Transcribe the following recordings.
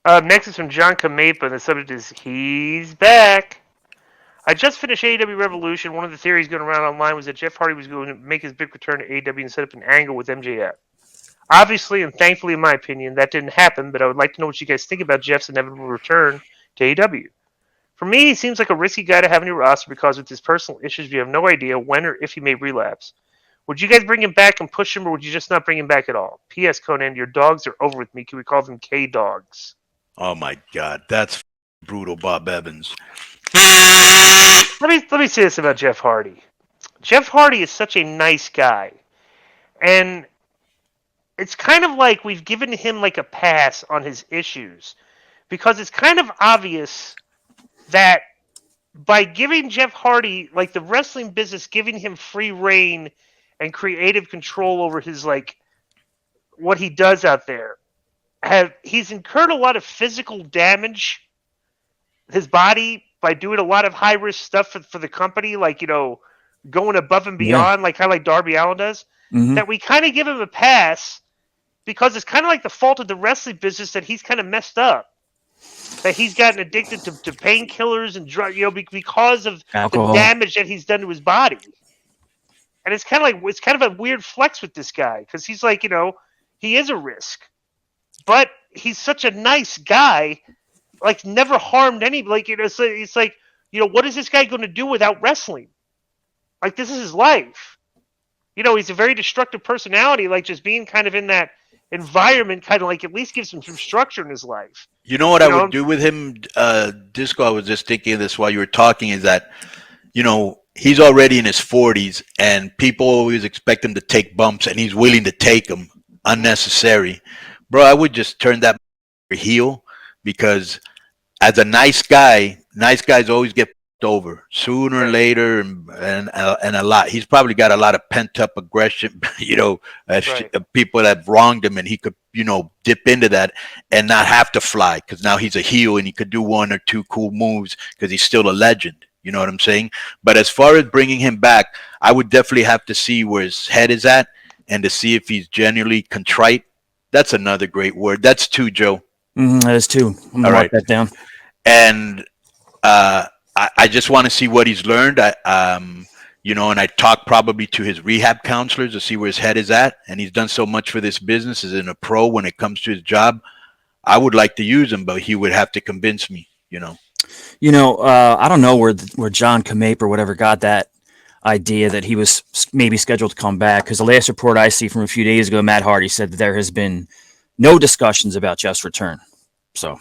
Next is from John Kamapa, and the subject is He's Back. I just finished AEW Revolution. One of the theories going around online was that Jeff Hardy was going to make his big return to AEW and set up an angle with MJF. Obviously, and thankfully, in my opinion, that didn't happen, but I would like to know what you guys think about Jeff's inevitable return to AEW. For me, he seems like a risky guy to have in your roster because with his personal issues, you have no idea when or if he may relapse. Would you guys bring him back and push him, or would you just not bring him back at all? P.S. Conan, your dogs are over with me. Can we call them K dogs? Oh my God, that's brutal, Bob Evans. Let me say this about Jeff Hardy. Jeff Hardy is such a nice guy, and it's kind of like we've given him like a pass on his issues because it's kind of obvious that by giving Jeff Hardy like the wrestling business giving him free reign and creative control over his like what he does out there, he's incurred a lot of physical damage his body by doing a lot of high risk stuff for the company, like going above and beyond, like how like Darby Allin does. Mm-hmm. That we kind of give him a pass because it's kind of like the fault of the wrestling business that he's kind of messed up, that he's gotten addicted to painkillers and drugs, because of alcohol, the damage that he's done to his body. And it's kind of a weird flex with this guy because he's like, he is a risk, but he's such a nice guy, like never harmed any. Like it's like what is this guy going to do without wrestling? Like this is his life. He's a very destructive personality. Like just being kind of in that environment, kind of like at least gives him some structure in his life. You know what I would do with him, Disco? I was just thinking of this while you were talking. Is that he's already in his 40s, and people always expect him to take bumps, and he's willing to take them unnecessary. Bro, I would just turn that heel because as a nice guys always get over sooner or later, and a lot. He's probably got a lot of pent up aggression, people that have wronged him, and he could, dip into that and not have to fly because now he's a heel and he could do one or two cool moves because he's still a legend. You know what I'm saying? But as far as bringing him back, I would definitely have to see where his head is at and to see if he's genuinely contrite. That's another great word. That's two, Joe. That is two. I'm gonna write that down. And I just want to see what he's learned. And I talk probably to his rehab counselors to see where his head is at. And he's done so much for this business as in a pro when it comes to his job. I would like to use him, but he would have to convince me, I don't know where John Kamapa or whatever got that idea that he was maybe scheduled to come back, because the last report I see from a few days ago, Matt Hardy said that there has been no discussions about Jeff's return. So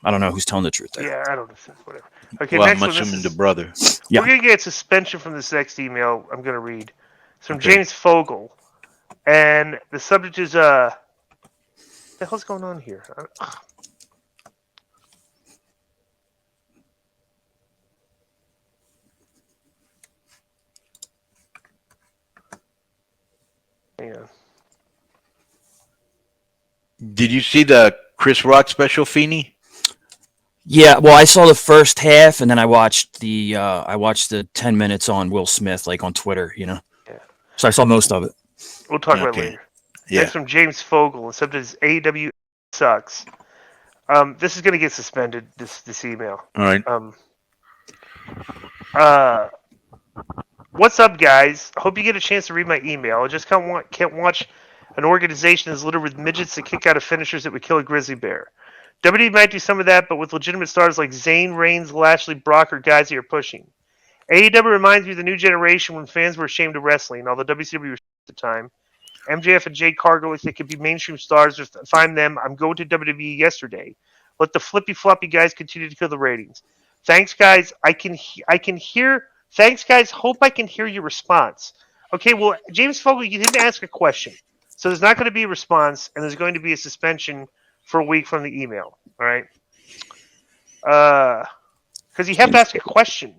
I don't know who's telling the truth there. Yeah, I don't know. Whatever. Okay, well, next much one. The brother. Yeah. We're gonna get suspension from this next email. I'm gonna read. It's from James Fogel, and the subject is what the hell's going on here? Hang on. Did you see the Chris Rock special, Feeney? Yeah, well, I saw the first half, and then I watched the 10 minutes on Will Smith, like on Twitter, Yeah. So I saw most of it. We'll talk about it later. Yeah. Next from James Fogel, and subject is AEW sucks. This is gonna get suspended. This email. All right. What's up, guys? Hope you get a chance to read my email. I just can't watch an organization that's littered with midgets that kick out of finishers that would kill a grizzly bear. WWE might do some of that, but with legitimate stars like Zayn, Reigns, Lashley, Brock, are guys that are pushing. AEW reminds me of the new generation when fans were ashamed of wrestling, although WCW was at the time. MJF and Jade Cargill, if they could be mainstream stars, just find them. I'm going to WWE yesterday. Let the flippy floppy guys continue to kill the ratings. Thanks, guys. I can hear. Thanks, guys. Hope I can hear your response. Okay, well, James Fogel, you didn't ask a question, so there's not going to be a response, and there's going to be a suspension for a week from the email. All right, because you have to ask a question.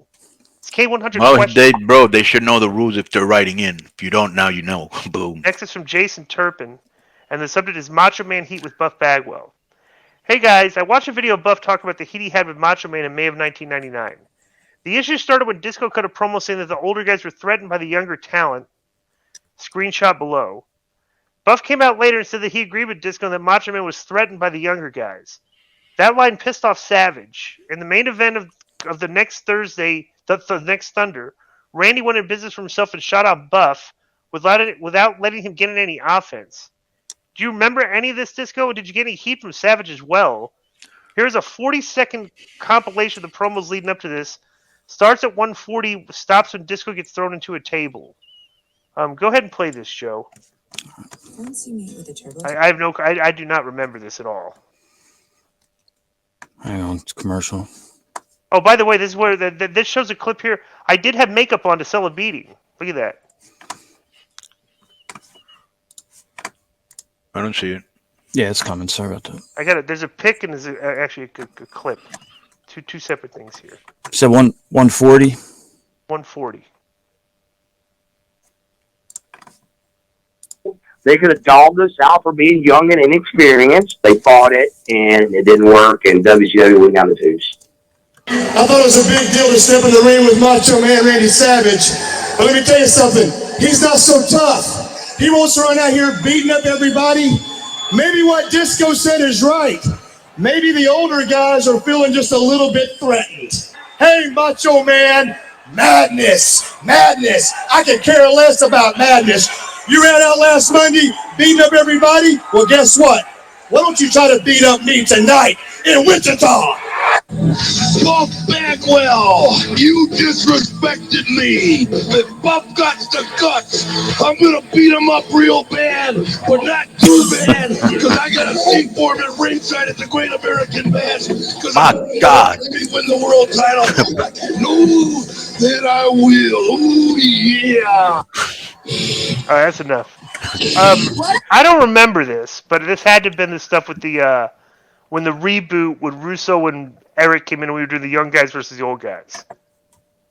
It's K100 question. They should know the rules if they're writing in. If you don't now, you know. Boom. Next is from Jason Turpin, and the subject is Macho Man heat with Buff Bagwell. Hey guys, I watched a video of Buff talk about the heat he had with Macho Man in May of 1999. The issue started when Disco cut a promo saying that the older guys were threatened by the younger talent. Screenshot below. Buff came out later and said that he agreed with Disco and that Macho Man was threatened by the younger guys. That line pissed off Savage. In the main event of the next Thursday, the next Thunder, Randy went in business for himself and shot out Buff without letting him get in any offense. Do you remember any of this, Disco? Did you get any heat from Savage as well? Here's a 40-second compilation of the promos leading up to this. Starts at 140, stops when Disco gets thrown into a table. Go ahead and play this, Joe. Once you meet with a turbo, I do not remember this at all. Hang on, it's commercial. Oh, by the way, this is where this shows a clip here. I did have makeup on to sell a beating. Look at that. I don't see it. Yeah, it's coming. Sorry about that. I got it. There's a pic and there's actually a clip. Two separate things here. So 140. 140. They could have dogged us out for being young and inexperienced. They fought it, and it didn't work, and WCW went down the tubes. I thought it was a big deal to step in the ring with Macho Man Randy Savage. But let me tell you something. He's not so tough. He wants to run out here beating up everybody. Maybe what Disco said is right. Maybe the older guys are feeling just a little bit threatened. Hey, Macho Man, madness, madness. I could care less about madness. You ran out last Monday, beating up everybody? Well, guess what? Why don't you try to beat up me tonight in Wichita? Buff Bagwell, you disrespected me. If Buff got the guts, I'm gonna beat him up real bad, but not too bad, because I got a seat for him at ringside at the Great American Bash. My God. Win the world title. No, that I will. Ooh, yeah. All right, that's enough. I don't remember this, but this had to have been the stuff with the when the reboot with Russo and Eric came in and we were doing the young guys versus the old guys.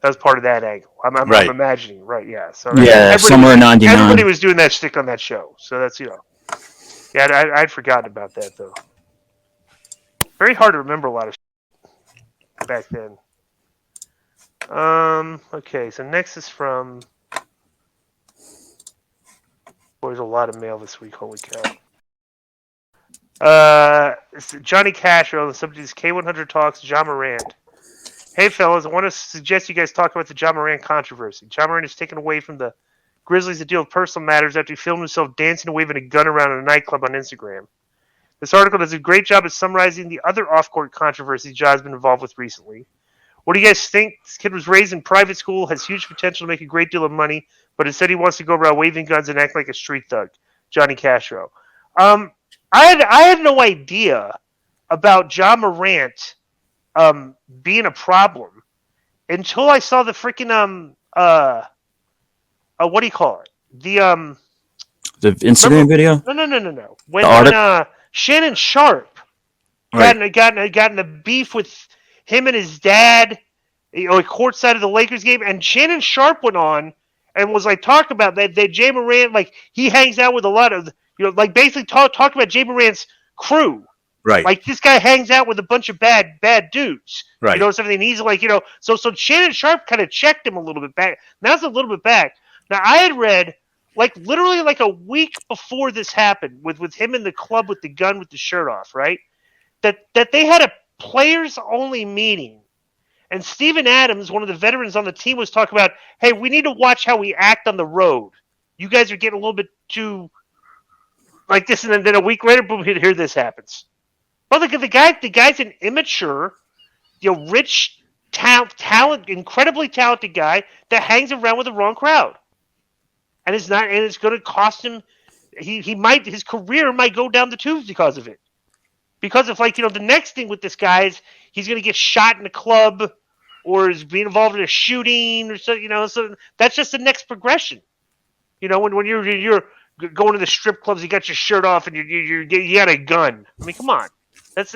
That was part of that angle. I'm Right. imagining, right? Yeah. So Yeah, somewhere in '99. Everybody was doing that shtick on that show, so that's Yeah, I'd forgotten about that though. Very hard to remember a lot of shit back then. Okay, so next is from. Boy, there's a lot of mail this week. Holy cow. It's Johnny Cash on the subject is K100 Talks, John Morant. Hey, fellas, I want to suggest you guys talk about the John Morant controversy. John Morant is taken away from the Grizzlies to deal with personal matters after he filmed himself dancing and waving a gun around in a nightclub on Instagram. This article does a great job of summarizing the other off-court controversies John's been involved with recently. What do you guys think? This kid was raised in private school, has huge potential to make a great deal of money, but instead he wants to go around waving guns and act like a street thug. Johnny Castro. I had no idea about John Morant being a problem until I saw the freaking what do you call it? The Instagram video. No. When Shannon Sharp got in the beef with him and his dad, courtside of the Lakers game, and Shannon Sharp went on and was like talking about that Jay Morant, like he hangs out with a lot of basically talking about Jay Morant's crew. Right. Like this guy hangs out with a bunch of bad dudes. Right. Something he's like, so Shannon Sharp kind of checked him a little bit back. Now it's a little bit back. Now I had read literally a week before this happened with him in the club with the gun with the shirt off, right? That they had a players only meeting. And Steven Adams, one of the veterans on the team, was talking about, hey, we need to watch how we act on the road. You guys are getting a little bit too like this, and then a week later, boom, here this happens. Well, the guy's an immature, rich, talent, incredibly talented guy that hangs around with the wrong crowd, and it's going to cost him. His career might go down the tubes because of it. Because if the next thing with this guy is he's going to get shot in a club or is being involved in a shooting or so, so that's just the next progression. When you're going to the strip clubs, you got your shirt off and you got a gun. I mean, come on. That's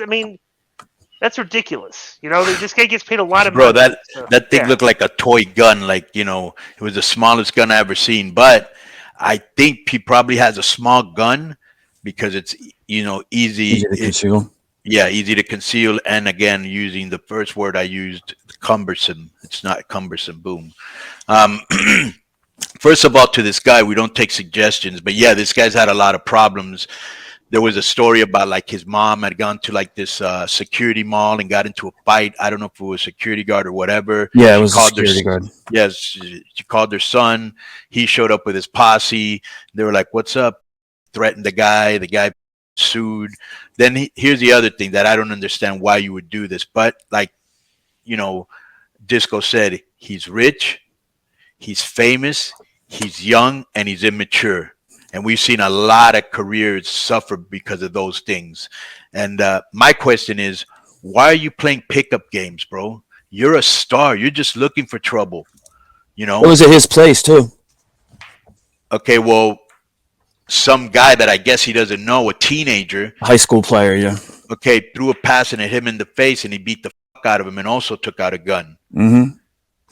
ridiculous. This guy gets paid a lot of money. Bro, that thing looked like a toy gun. It was the smallest gun I ever seen. But I think he probably has a small gun because it's, easy to conceal. Yeah, easy to conceal. And again, using the first word I used, cumbersome. It's not cumbersome. Boom. First of all, to this guy, we don't take suggestions. But yeah, this guy's had a lot of problems there was a story about like his mom had gone to like this security mall and got into a fight. I don't know if it was a security guard or whatever. Yeah, it She was a called security guard. Yes, she called her son. He showed up with his posse. They were like, "What's up?" Threatened the guy. The guy sued. Then here's the other thing that I don't understand why you would do this, but like, Disco said, he's rich, he's famous, he's young, and he's immature. And we've seen a lot of careers suffer because of those things. And my question is, why are you playing pickup games, bro? You're a star. You're just looking for trouble. It was at his place too. Okay, well, some guy that I guess he doesn't know, a teenager, High school player, yeah. okay, threw a pass and hit him in the face, and he beat the fuck out of him and also took out a gun. Mm-hmm.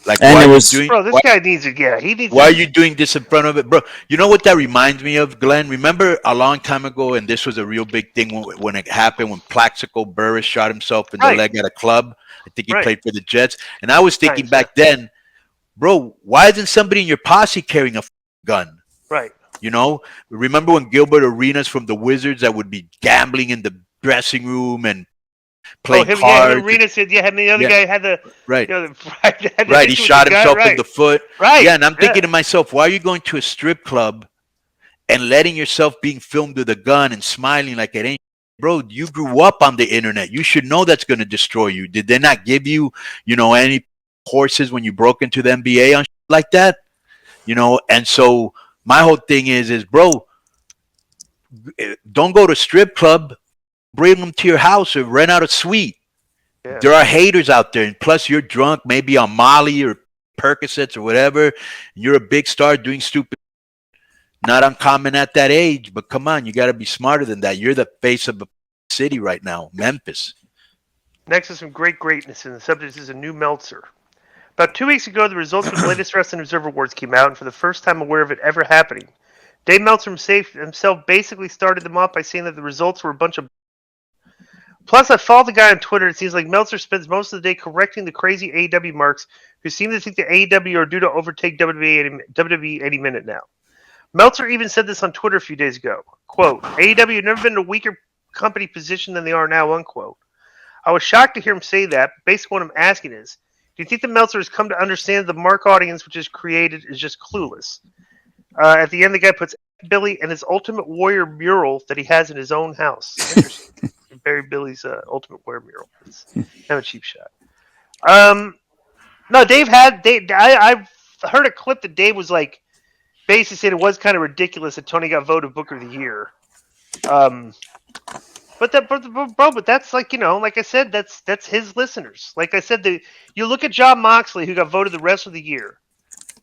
Like, And why there are you was- doing? Bro, this guy needs it. Yeah, he needs. Why are you doing this in front of it, bro? You know what that reminds me of, Glenn? Remember a long time ago, and this was a real big thing when it happened, when Plaxico Burress shot himself in the Right. leg at a club. I think he Right. played for the Jets. And I was thinking Right, back then, bro, why isn't somebody in your posse carrying a gun? Right. Remember when Gilbert Arenas from the Wizards that would be gambling in the dressing room and playing him, cards? Yeah, Arena said, yeah, and the other Yeah. guy had the, Right. had the Right, he issue with shot the guy, himself in right. the foot. Right. Yeah, and I'm thinking to myself, why are you going to a strip club and letting yourself being filmed with a gun and smiling like it ain't? Bro, you grew up on the internet. You should know that's going to destroy you. Did they not give you, any courses when you broke into the NBA on shit like that? And so my whole thing is, bro, don't go to strip club. Bring them to your house or rent out a suite. Yeah. There are haters out there, and plus you're drunk, maybe on Molly or Percocets or whatever. And you're a big star doing stupid. Not uncommon at that age, but come on, you got to be smarter than that. You're the face of a city right now, Memphis. Next is some great greatness, and the subject is a new Meltzer. About 2 weeks ago, the results of the latest Wrestling Observer Awards came out, and for the first time aware of it ever happening, Dave Meltzer himself basically started them off by saying that the results were a bunch of. Plus, I follow the guy on Twitter. It seems like Meltzer spends most of the day correcting the crazy AEW marks who seem to think the AEW are due to overtake WWE any minute now. Meltzer even said this on Twitter a few days ago. Quote, AEW have never been in a weaker company position than they are now, unquote. I was shocked to hear him say that. But basically, what I'm asking is, do you think the Meltzer has come to understand the mark audience which is created is just clueless? At the end, the guy puts Billy and his Ultimate Warrior mural that he has in his own house. Interesting. Barry Billy's Ultimate Warrior mural. It's kind of a cheap shot. No, I've heard a clip that Dave was like, basically said it was kind of ridiculous that Tony got voted Booker of the Year. But that's like, like I said, that's his listeners. Like I said, you look at Jon Moxley, who got voted the Wrestler of the Year.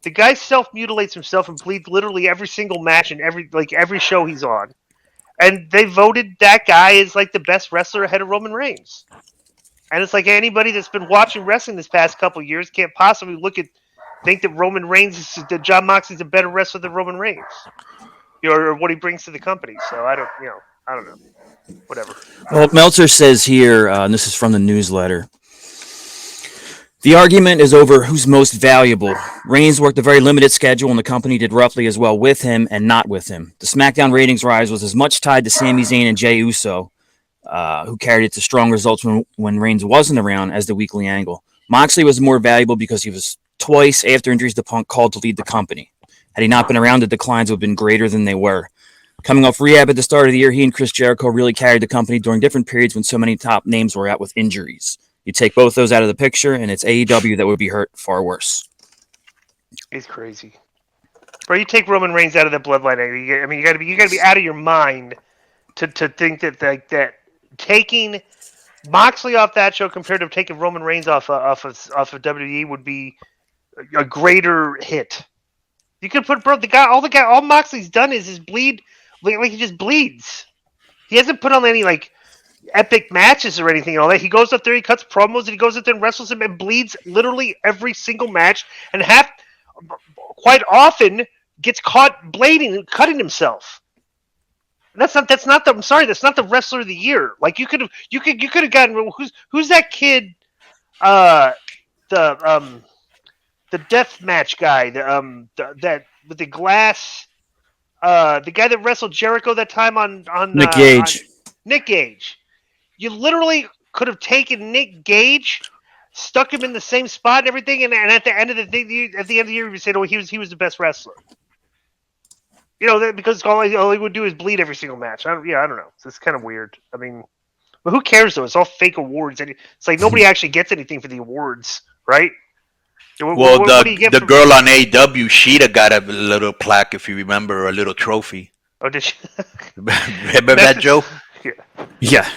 The guy self-mutilates himself and bleeds literally every single match and every show he's on. And they voted that guy as like the best wrestler ahead of Roman Reigns. And it's like anybody that's been watching wrestling this past couple of years can't possibly think that Roman Reigns that Jon Moxley's a better wrestler than Roman Reigns. Or what he brings to the company. So I don't know. Whatever. Well, Meltzer says here, and this is from the newsletter, the argument is over who's most valuable. Reigns worked a very limited schedule, and the company did roughly as well with him and not with him. The SmackDown ratings rise was as much tied to Sami Zayn and Jey Uso, who carried it to strong results when Reigns wasn't around, as the weekly angle. Moxley was more valuable because he was twice after injuries to Punk called to lead the company. Had he not been around, the declines would have been greater than they were. Coming off rehab at the start of the year, he and Chris Jericho really carried the company during different periods when so many top names were out with injuries. You take both those out of the picture, and it's AEW that would be hurt far worse. It's crazy, bro. You take Roman Reigns out of the bloodline. You got to be out of your mind to think that taking Moxley off that show compared to taking Roman Reigns off of WWE would be a greater hit. You could put all Moxley's done is bleed, like he just bleeds. He hasn't put on any like epic matches or anything and all that. He goes up there, he cuts promos, and he goes up there and wrestles him and bleeds literally every single match, and quite often gets caught blading and cutting himself. That's not the Wrestler of the Year. Like you could have gotten who's that kid, the death match guy, that with the glass, the guy that wrestled Jericho that time on Nick Gage. Nick Gage. You literally could have taken Nick Gage, stuck him in the same spot and everything, and at the end of the thing, at the end of the year, you said, "Oh, he was the best wrestler." You know, because all he would do is bleed every single match. I don't know. It's kind of weird. I mean, but who cares though? It's all fake awards, and it's like nobody actually gets anything for the awards, right? Well, What do you get the from- girl on AEW, Sheeta got a little plaque, if you remember, or a little trophy. Oh, did she? Remember that, Joe? Yeah. Yeah.